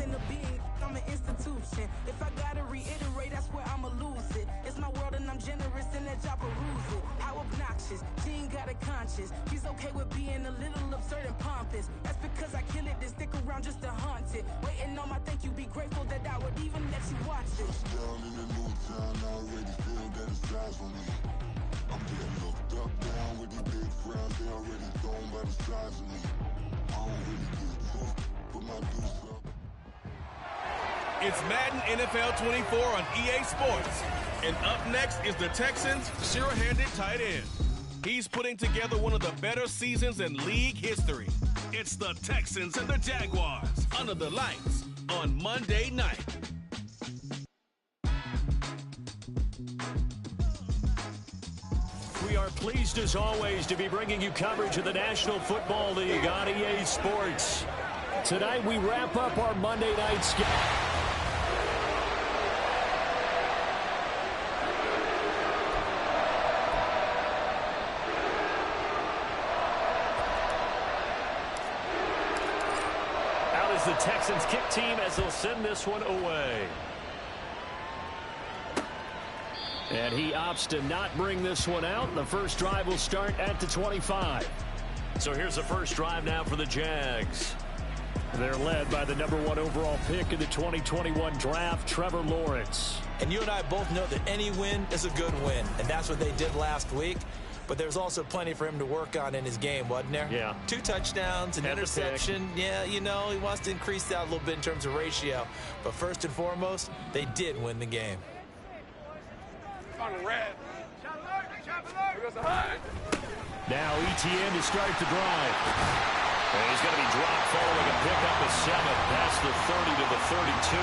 reason to be. I'm an institution. If I gotta reiterate, that's where I'ma lose it. It's my world and I'm generous and that job peruse it. How obnoxious, she ain't got a conscience. She's okay with being a little absurd and pompous. That's because I kill it, then stick around just to haunt it. Waiting on my thank you, be grateful that I would even let you watch it. Down in the new town, I already feel that it's time for me. I'm getting looked up, down with these big crowds, they already thrown by the size of me. I don't really get tough, put my deuce up. It's Madden NFL 24 on EA Sports. And up next is the Texans' sure-handed tight end. He's putting together one of the better seasons in league history. It's the Texans and the Jaguars under the lights on Monday night. We are pleased as always to be bringing you coverage of the National Football League on EA Sports. Tonight we wrap up our Monday night schedule. Out is the Texans kick team as they'll send this one away. And he opts to not bring this one out. The first drive will start at the 25. So here's the first drive now for the Jags. They're led by the #1 overall pick in the 2021 draft, Trevor Lawrence. And you and I both know that any win is a good win, and that's what they did last week. But there's also plenty for him to work on in his game, wasn't there? Yeah. 2 touchdowns, an interception. Yeah, you know, he wants to increase that a little bit in terms of ratio. But first and foremost, they did win the game. Now ETN to start the drive. And he's going to be dropped following a pickup of 7 past the 30 to the 32.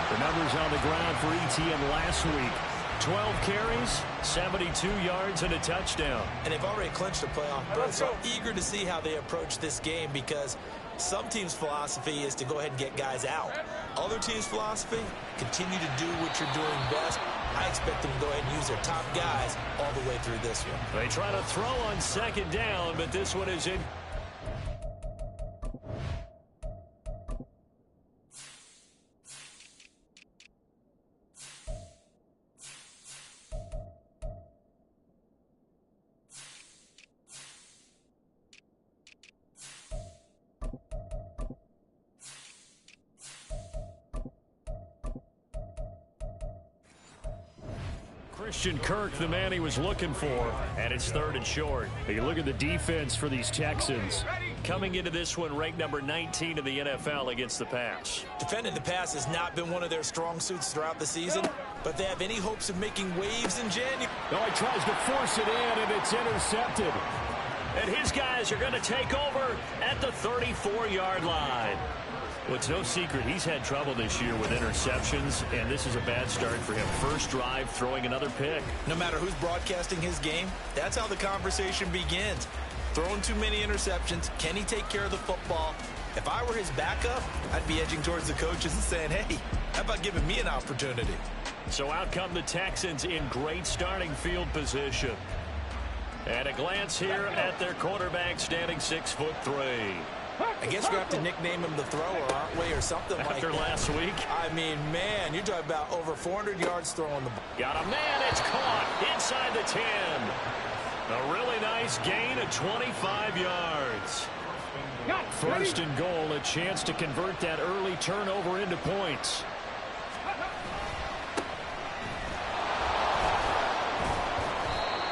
The numbers on the ground for ETN last week. 12 carries, 72 yards, and a touchdown. And they've already clinched a playoff berth, so I'm eager to see how they approach this game because some teams' philosophy is to go ahead and get guys out. Other teams' philosophy, continue to do what you're doing best. I expect them to go ahead and use their top guys all the way through this one. They try to throw on second down, but this one is in. Christian Kirk, the man he was looking for, and it's 3rd and short. You look at the defense for these Texans. Coming into this one, ranked number 19 in the NFL against the pass. Defending the pass has not been one of their strong suits throughout the season, but they have any hopes of making waves in January. No, he tries to force it in, and it's intercepted. And his guys are going to take over at the 34-yard line. Well, it's no secret he's had trouble this year with interceptions, and this is a bad start for him. First drive, throwing another pick. No matter who's broadcasting his game, that's how the conversation begins. Throwing too many interceptions, can he take care of the football? If I were his backup, I'd be edging towards the coaches and saying, hey, how about giving me an opportunity? So out come the Texans in great starting field position. And a glance here at their quarterback standing 6'3". I guess we're going to have to nickname him the thrower, aren't we, or something like that. After last week? I mean, man, you're talking about over 400 yards throwing the ball. Got a man, it's caught inside the 10. A really nice gain of 25 yards. First and goal, a chance to convert that early turnover into points.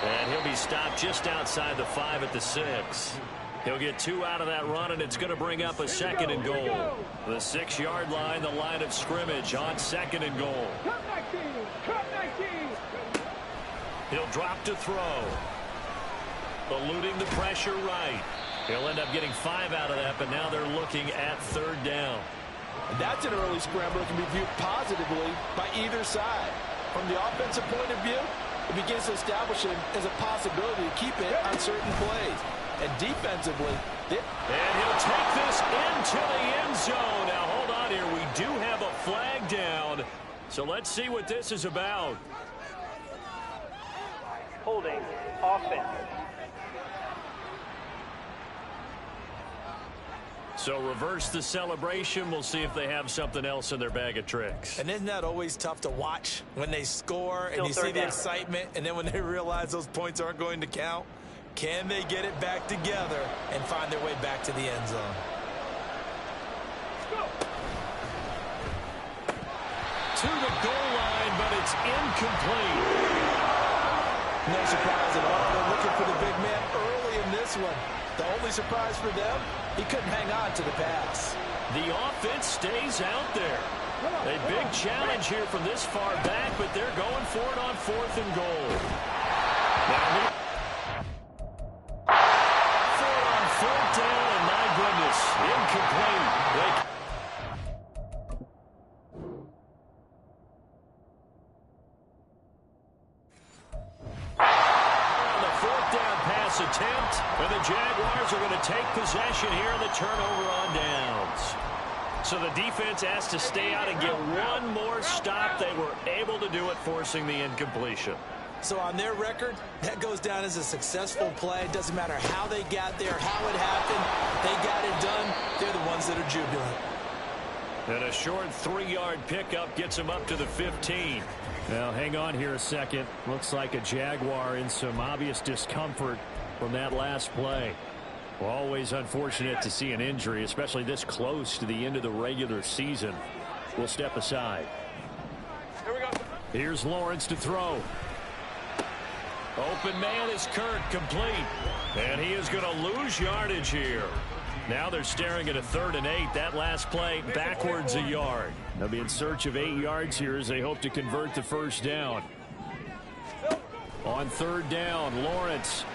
And he'll be stopped just outside the 5 at the 6. He'll get 2 out of that run, and it's going to bring up a 2nd and goal. The 6-yard line, the line of scrimmage on 2nd and goal. He'll drop to throw. Eluding the pressure right. He'll end up getting 5 out of that, but now they're looking at 3rd down. And that's an early scramble that can be viewed positively by either side. From the offensive point of view, it begins to establish it as a possibility to keep it on certain plays. And defensively, and he'll take this into the end zone. Now, hold on here. We do have a flag down. So let's see what this is about. Holding offense. So reverse the celebration. We'll see if they have something else in their bag of tricks. And isn't that always tough to watch when they score and you see the excitement, and then when they realize those points aren't going to count? Can they get it back together and find their way back to the end zone? To the goal line, but it's incomplete. No surprise at all. They're looking for the big man early in this one. The only surprise for them, he couldn't hang on to the pass. The offense stays out there. A big challenge here from this far back, but they're going for it on 4th and goal. For it on 4th down, and my goodness, incomplete. Attempt, and the Jaguars are going to take possession here in the turnover on downs. So the defense has to stay out and get one more stop. They were able to do it, forcing the incompletion. So on their record, that goes down as a successful play. It doesn't matter how they got there, how it happened. They got it done. They're the ones that are jubilant. And a short 3-yard pickup gets them up to the 15. Now, hang on here a second. Looks like a Jaguar in some obvious discomfort from that last play. Well, always unfortunate to see an injury, especially this close to the end of the regular season. We'll step aside. Here we go. Here's Lawrence to throw. Open man is Kirk, complete. And he is going to lose yardage here. Now they're staring at a 3rd and 8. That last play backwards a yard. They'll be in search of 8 yards here as they hope to convert the first down. On 3rd down, Lawrence.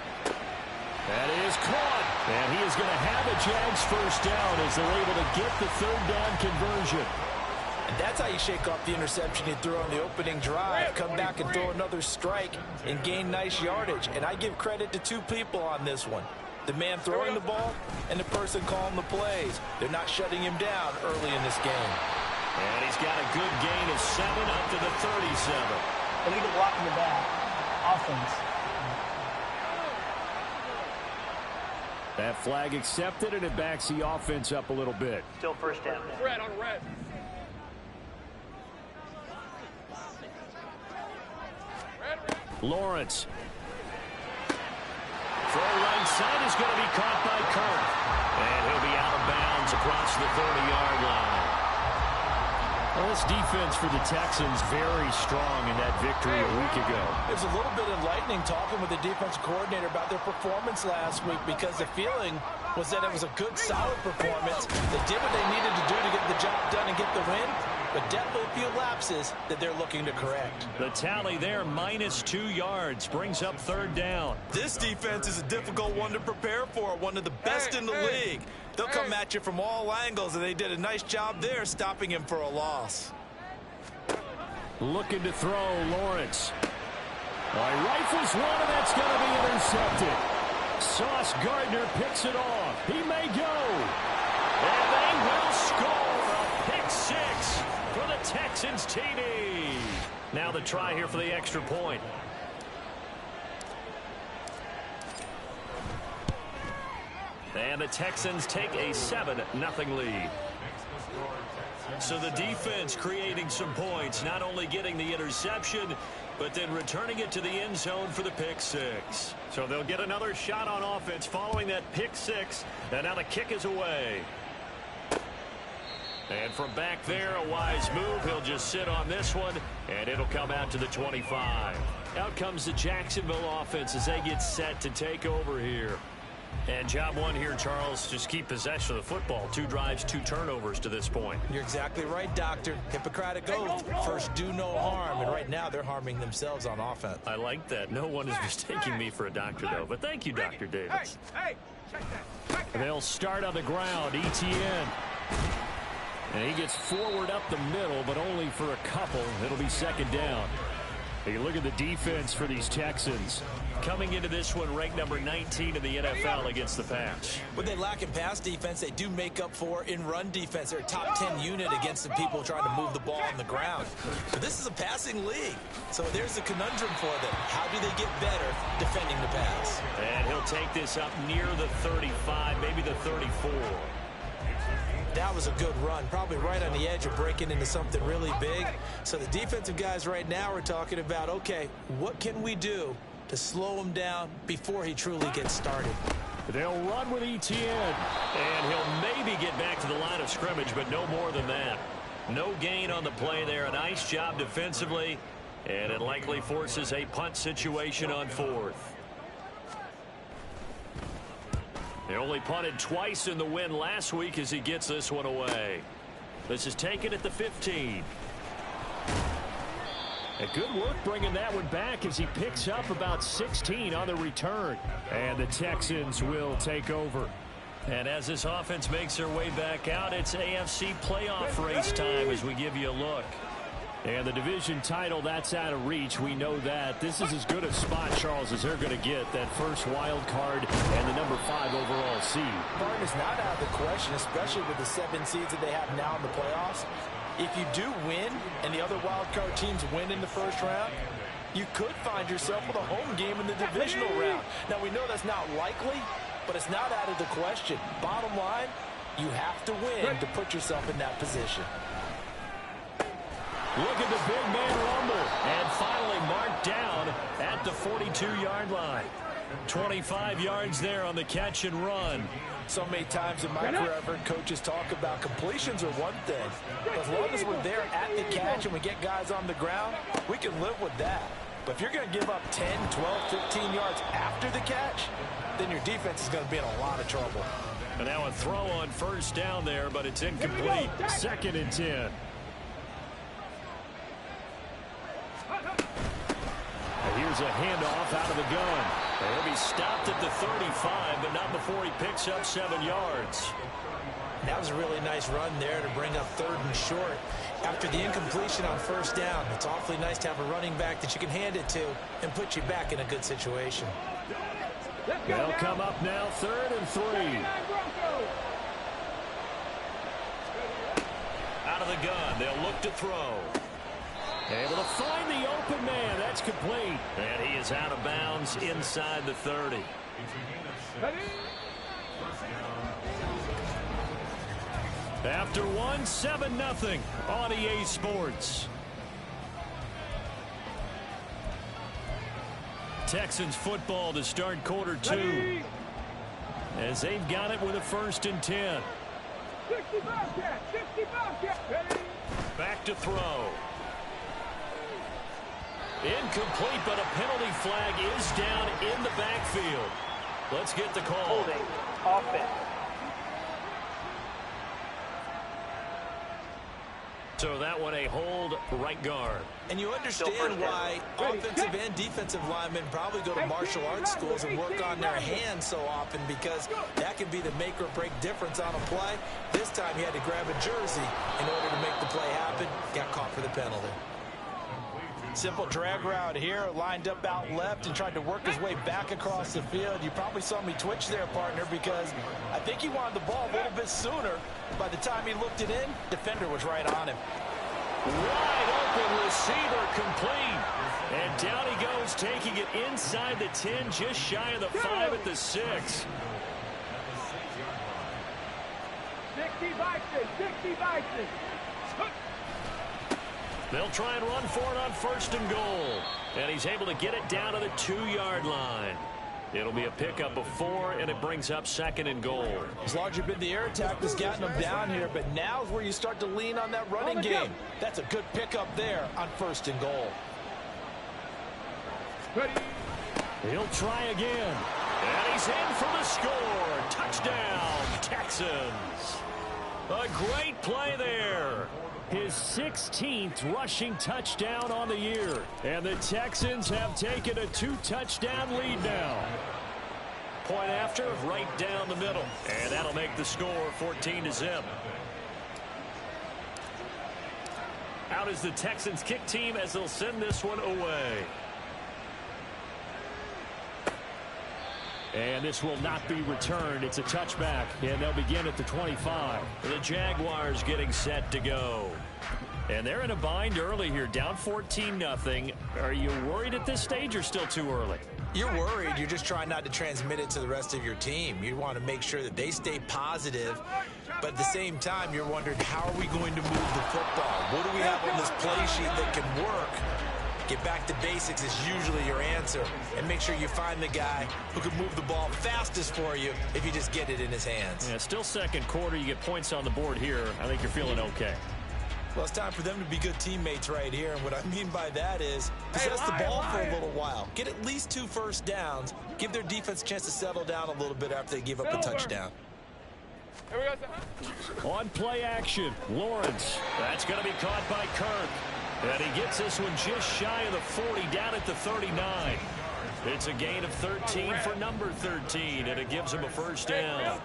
That is caught. And he is going to have a Jags first down as they're able to get the 3rd down conversion. And that's how you shake off the interception you threw on the opening drive. Come back and throw another strike and gain nice yardage. And I give credit to 2 people on this one. The man throwing the ball and the person calling the plays. They're not shutting him down early in this game. And he's got a good gain of 7 up to the 37. Illegal block in the back. Offense. That flag accepted, and it backs the offense up a little bit. Still first down. Red on red. Lawrence. Throw right side is going to be caught by Kirk. And he'll be out of bounds across the 30-yard line. Well, this defense for the Texans very strong in that victory a week ago. It was a little bit enlightening talking with the defensive coordinator about their performance last week, because the feeling was that it was a good, solid performance. They did what they needed to do to get the job done and get the win, but definitely a few lapses that they're looking to correct. The tally there, -2 yards, brings up 3rd down. This defense is a difficult one to prepare for, one of the best in the league. They'll come at you from all angles, and they did a nice job there stopping him for a loss. Looking to throw, Lawrence. Rifles one, and that's going to be intercepted. Sauce Gardner picks it off. He may go. And they will score a pick 6 for the Texans TD. Now the try here for the extra point. And the Texans take a 7-0 lead. So the defense creating some points, not only getting the interception, but then returning it to the end zone for the pick 6. So they'll get another shot on offense following that pick 6. And now the kick is away. And from back there, a wise move. He'll just sit on this one, and it'll come out to the 25. Out comes the Jacksonville offense as they get set to take over here. And job one here, Charles, just keep possession of the football. 2 drives, 2 turnovers to this point. You're exactly right, Doctor. Hippocratic oath. First, do no harm. And right now, they're harming themselves on offense. I like that. No one is mistaking me for a doctor, though. But thank you, Dr. Davis. Hey, check that. They'll start on the ground. ETN. And he gets forward up the middle, but only for a couple. It'll be 2nd down. You look at the defense for these Texans. Coming into this one, ranked number 19 in the NFL against the pass. What they lack in pass defense, they do make up for in run defense. They're a top 10 unit against the people trying to move the ball on the ground. But this is a passing league. So there's a conundrum for them. How do they get better defending the pass? And he'll take this up near the 35, maybe the 34. That was a good run, probably right on the edge of breaking into something really big. So the defensive guys right now are talking about, okay, what can we do to slow him down before he truly gets started? They'll run with Etienne, and he'll maybe get back to the line of scrimmage, but no more than that. No gain on the play there. A nice job defensively, and it likely forces a punt situation on 4th. They only punted twice in the win last week as he gets this one away. This is taken at the 15. And good work bringing that one back as he picks up about 16 on the return. And the Texans will take over. And as this offense makes their way back out, it's AFC playoff race time as we give you a look. And the division title, that's out of reach. We know that. This is as good a spot, Charles, as they're going to get. That first wild card and the number 5 overall seed. Martin is not out of the question, especially with the 7 seeds that they have now in the playoffs. If you do win and the other wild card teams win in the first round, you could find yourself with a home game in the divisional round. Now, we know that's not likely, but it's not out of the question. Bottom line, you have to win to put yourself in that position. Look at the big man rumble. And finally marked down at the 42-yard line. 25 yards there on the catch and run. So many times in my career, I've heard coaches talk about completions are one thing. As long as we're there at the catch and we get guys on the ground, we can live with that. But if you're going to give up 10, 12, 15 yards after the catch, then your defense is going to be in a lot of trouble. And now a throw on first down there, but it's incomplete. 2nd and 10. Here's a handoff out of the gun. He'll be stopped at the 35, but not before he picks up 7 yards. That was a really nice run there to bring up 3rd and short. After the incompletion on first down, it's awfully nice to have a running back that you can hand it to and put you back in a good situation. They'll come up now 3rd and 3. Out of the gun, they'll look to throw. Able to find the open man. That's complete. And he is out of bounds inside the 30. After 7-0 on EA Sports. Texans football to start quarter 2. As they've got it with a 1st and 10. Back to throw. Incomplete, but a penalty flag is down in the backfield. Let's get the call. Holding. Offense. So that one a hold, right guard. And you understand why offensive and defensive linemen probably go to martial arts schools and work on their hands so often, because that can be the make or break difference on a play. This time he had to grab a jersey in order to make the play happen. Got caught for the penalty. Simple drag route here, lined up out left and tried to work his way back across the field. You probably saw me twitch there, partner, because I think he wanted the ball a little bit sooner. By the time he looked it in, defender was right on him. Wide open receiver, complete. And down he goes, taking it inside the 10, just shy of the 5 at the 6. 60 Vikings, 60 Vikings. They'll try and run for it on 1st and goal. And he's able to get it down to the 2-yard line. It'll be a pickup of 4, and it brings up 2nd and goal. As long as you've been the air attack that's gotten them down here, but now's where you start to lean on that running game. That's a good pickup there on 1st and goal. He'll try again. And he's in for the score. Touchdown, Texans. A great play there. His 16th rushing touchdown on the year. And the Texans have taken a 2-touchdown lead now. Point after, right down the middle. And that'll make the score 14-0. Out is the Texans kick team as they'll send this one away. And this will not be returned. It's a touchback, and they'll begin at the 25. The Jaguars getting set to go. And they're in a bind early here, down 14-0. Are you worried at this stage or still too early? You're worried. You're just trying not to transmit it to the rest of your team. You want to make sure that they stay positive, but at the same time, you're wondering, how are we going to move the football? What do we have on this play sheet that can work? Get back to basics is usually your answer, and make sure you find the guy who can move the ball fastest for you if you just get it in his hands. Yeah, still second quarter. You get points on the board here. I think you're feeling okay. Well, it's time for them to be good teammates right here, and what I mean by that is possess the ball for a little while. Get at least 2 first downs. Give their defense a chance to settle down a little bit after they give up a touchdown. On play action, Lawrence. That's going to be caught by Kirk. And he gets this one just shy of the 40, down at the 39. It's a gain of 13 for number 13, and it gives him a first down.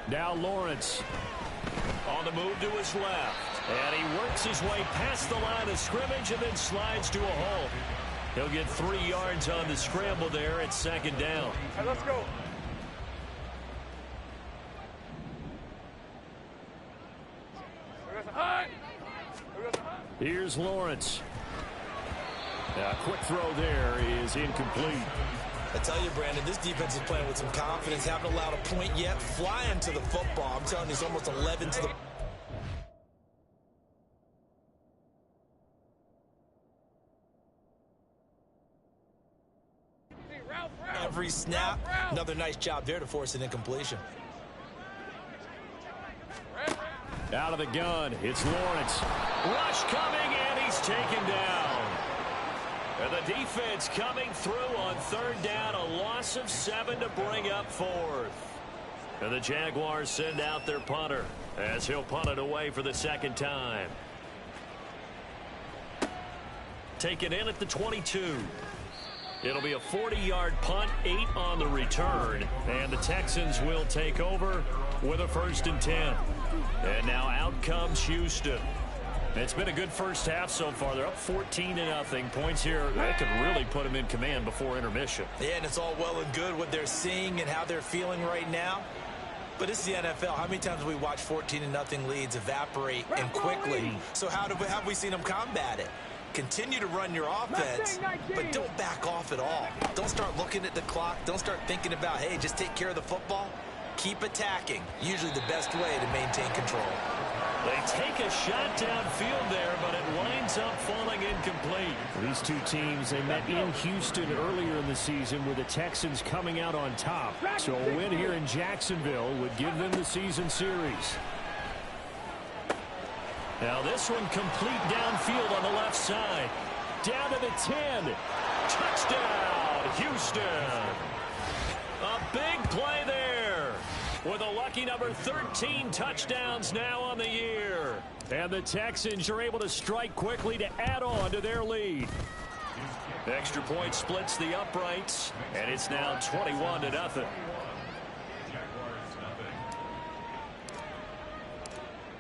Now Lawrence on the move to his left. And he works his way past the line of scrimmage and then slides to a halt. He'll get 3 yards on the scramble there at second down. Hey, let's go. Here's Lawrence. A quick throw there is incomplete. I tell you, Brandon, this defense is playing with some confidence. Haven't allowed a point yet. Flying to the football. I'm telling you, it's almost 11 to the... Every snap. Another nice job there to force an incompletion. Out of the gun, it's Lawrence. Rush coming, and he's taken down. And the defense coming through on third down. A loss of 7 to bring up fourth. And the Jaguars send out their punter as he'll punt it away for the second time. Taken in at the 22. It'll be a 40-yard punt, 8 on the return. And the Texans will take over with a 1st and 10. And now out comes Houston. It's been a good first half so far. They're up 14-0. Points here, that could really put them in command before intermission. Yeah, and it's all well and good what they're seeing and how they're feeling right now. But this is the NFL. How many times have we watched 14-0 leads evaporate and quickly? So how have we seen them combat it? Continue to run your offense, but don't back off at all. Don't start looking at the clock. Don't start thinking about, hey, just take care of the football. Keep attacking. Usually the best way to maintain control. They take a shot downfield there, but it winds up falling incomplete. These two teams, they met in Houston earlier in the season with the Texans coming out on top. So a win here in Jacksonville would give them the season series. Now this one complete downfield on the left side. Down to the 10. Touchdown, Houston. A big play there. With a lucky number 13 touchdowns now on the year. And the Texans are able to strike quickly to add on to their lead. Extra point splits the uprights, and it's now 21-0.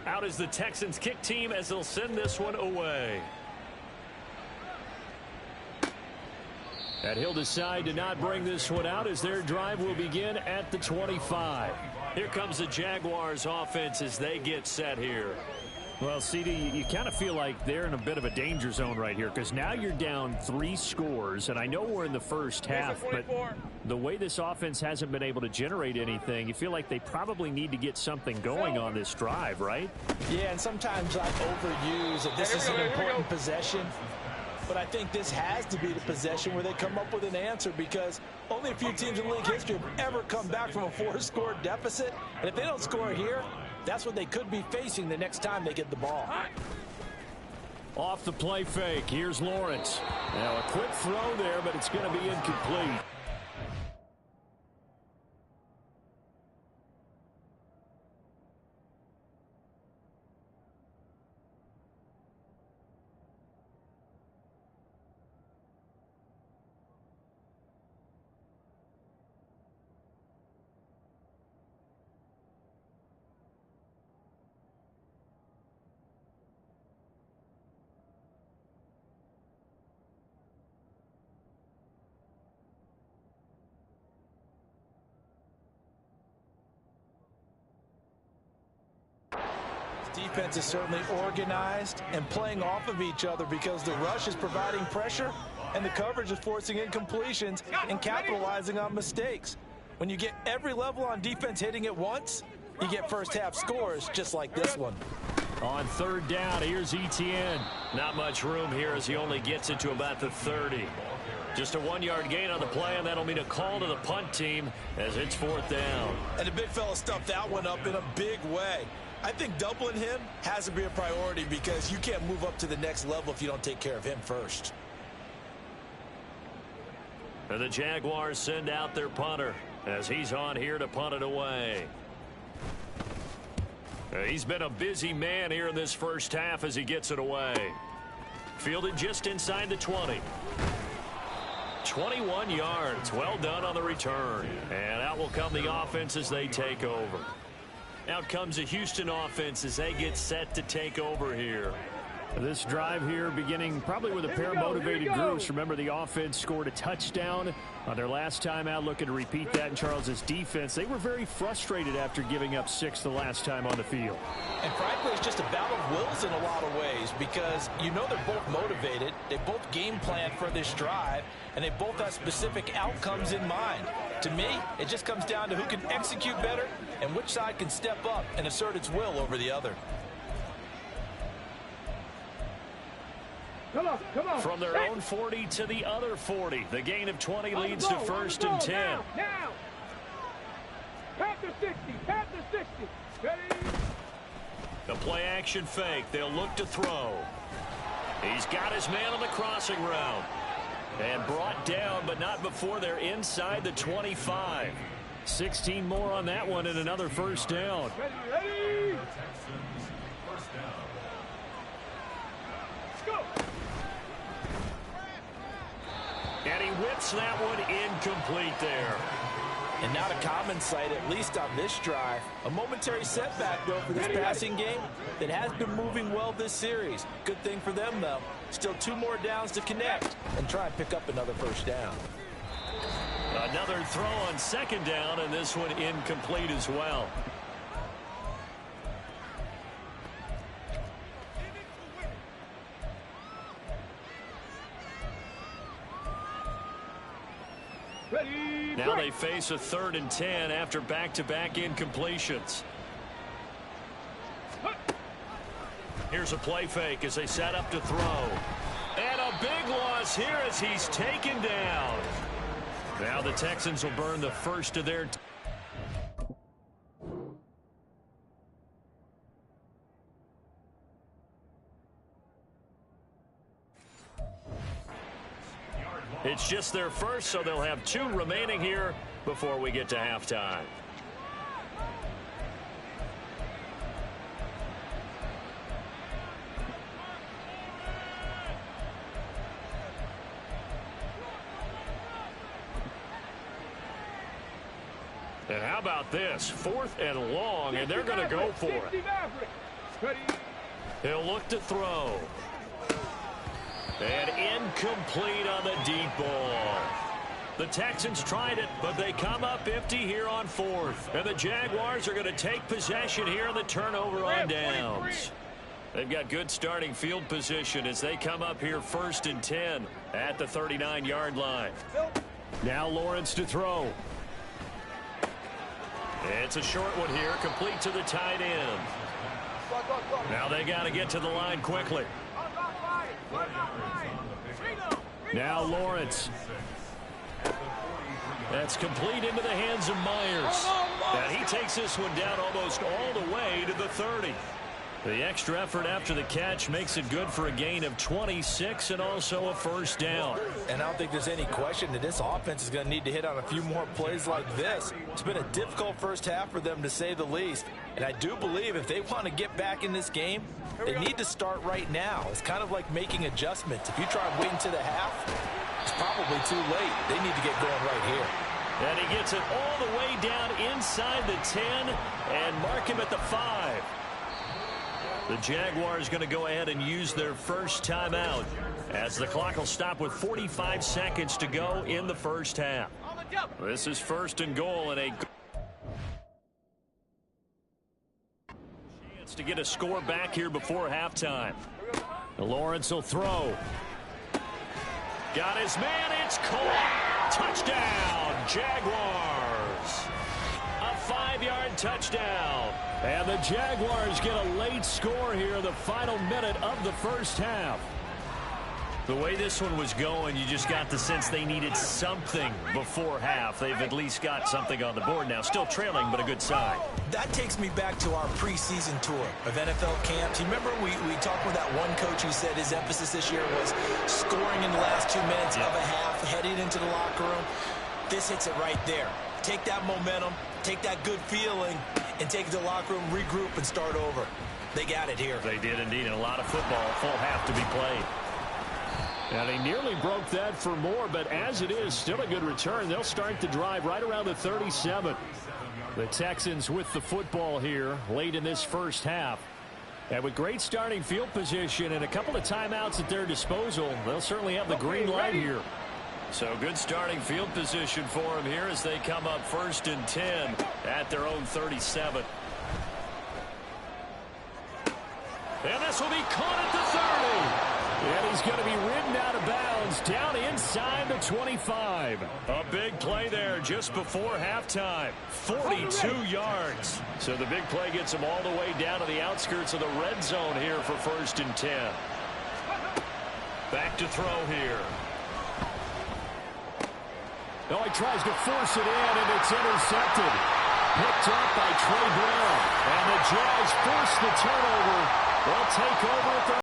Out is the Texans kick team as they'll send this one away. And he'll decide to not bring this one out as their drive will begin at the 25. Here comes the Jaguars offense as they get set here. Well, CD, you kind of feel like they're in a bit of a danger zone right here because now you're down 3 scores, and I know we're in the first half, but the way this offense hasn't been able to generate anything, you feel like they probably need to get something going on this drive, right? Yeah, and sometimes I overuse that this is an important possession. But I think this has to be the possession where they come up with an answer because only a few teams in league history have ever come back from a 4-score deficit. And if they don't score here, that's what they could be facing the next time they get the ball. Off the play fake, here's Lawrence. Now a quick throw there, but it's going to be incomplete. Defense is certainly organized and playing off of each other because the rush is providing pressure and the coverage is forcing incompletions and capitalizing on mistakes. When you get every level on defense hitting at once, you get first half scores just like this one. On third down, here's Etienne. Not much room here as he only gets it to about the 30. Just a 1-yard gain on the play, and that'll mean a call to the punt team as it's fourth down. And the big fella stuffed that one up in a big way. I think doubling him has to be a priority because you can't move up to the next level if you don't take care of him first. And the Jaguars send out their punter as he's on here to punt it away. He's been a busy man here in this first half as he gets it away. Fielded just inside the 20. 21 yards. Well done on the return. And out will come the offense as they take over. Out comes the Houston offense as they get set to take over here. This drive here beginning probably with a pair of motivated groups. Remember, the offense scored a touchdown on their last time out, looking to repeat that in Charles's defense. They were very frustrated after giving up 6 the last time on the field. And frankly, it's just a battle of wills in a lot of ways because you know they're both motivated, they both game plan for this drive, and they both have specific outcomes in mind. To me, it just comes down to who can execute better and which side can step up and assert its will over the other. Come on. From their own 40 to the other 40. The gain of 20 leads to first and 10. Now. Panther 60. Ready? The play action fake. They'll look to throw. He's got his man on the crossing route. And brought down, but not before they're inside the 25. 16 more on that one and another first down. Ready? Go. And he whips that one incomplete there. And not a common sight, at least on this drive. A momentary setback, though, for this passing game that has been moving well this series. Good thing for them, though. Still 2 more downs to connect and try and pick up another first down. Another throw on second down, and this one incomplete as well. Now they face a 3rd and 10 after back-to-back incompletions. Here's a play fake as they set up to throw. And a big loss here as he's taken down. Now the Texans will burn the first of their... It's just their first, so they'll have 2 remaining here before we get to halftime. And how about this? 4th and long, and they're going to go for it. He'll look to throw. And incomplete on the deep ball. The Texans tried it, but they come up empty here on 4th. And the Jaguars are going to take possession here on the turnover on downs. They've got good starting field position as they come up here 1st and 10 at the 39-yard line. Now Lawrence to throw. It's a short one here, complete to the tight end. Now they got to get to the line quickly. Now Lawrence. That's complete into the hands of Myers. And he takes this one down almost all the way to the 30. The extra effort after the catch makes it good for a gain of 26 and also a first down. And I don't think there's any question that this offense is going to need to hit on a few more plays like this. It's been a difficult first half for them, to say the least. And I do believe if they want to get back in this game, they need to start right now. It's kind of like making adjustments. If you try and wait until the half, it's probably too late. They need to get going right here. And he gets it all the way down inside the 10 and mark him at the 5. The Jaguars going to go ahead and use their first timeout as the clock will stop with 45 seconds to go in the first half. This is 1st and goal and a chance to get a score back here before halftime. Lawrence will throw. Got his man. It's caught. Touchdown, Jaguars. A 5-yard touchdown. And the Jaguars get a late score here in the final minute of the first half. The way this one was going, you just got the sense they needed something before half. They've at least got something on the board now. Still trailing, but a good sign. That takes me back to our preseason tour of NFL camps. You remember we talked with that one coach who said his emphasis this year was scoring in the last 2 minutes of a half, heading into the locker room. This hits it right there. Take that momentum, take that good feeling, and take it to the locker room, regroup, and start over. They got it here. They did indeed, and a lot of football, full half to be played. Now, they nearly broke that for more, but as it is, still a good return. They'll start the drive right around the 37. The Texans with the football here late in this first half. And with great starting field position and a couple of timeouts at their disposal, they'll certainly have the green light here. So good starting field position for them here as they come up 1st and 10 at their own 37. And this will be caught at the 30. And he's going to be ridden out of bounds down inside the 25. A big play there just before halftime. 42 yards. So the big play gets him all the way down to the outskirts of the red zone here for 1st and 10. Back to throw here. Oh, he tries to force it in, and it's intercepted. Picked up by Trey Brown. And the Jags force the turnover. They'll take over at the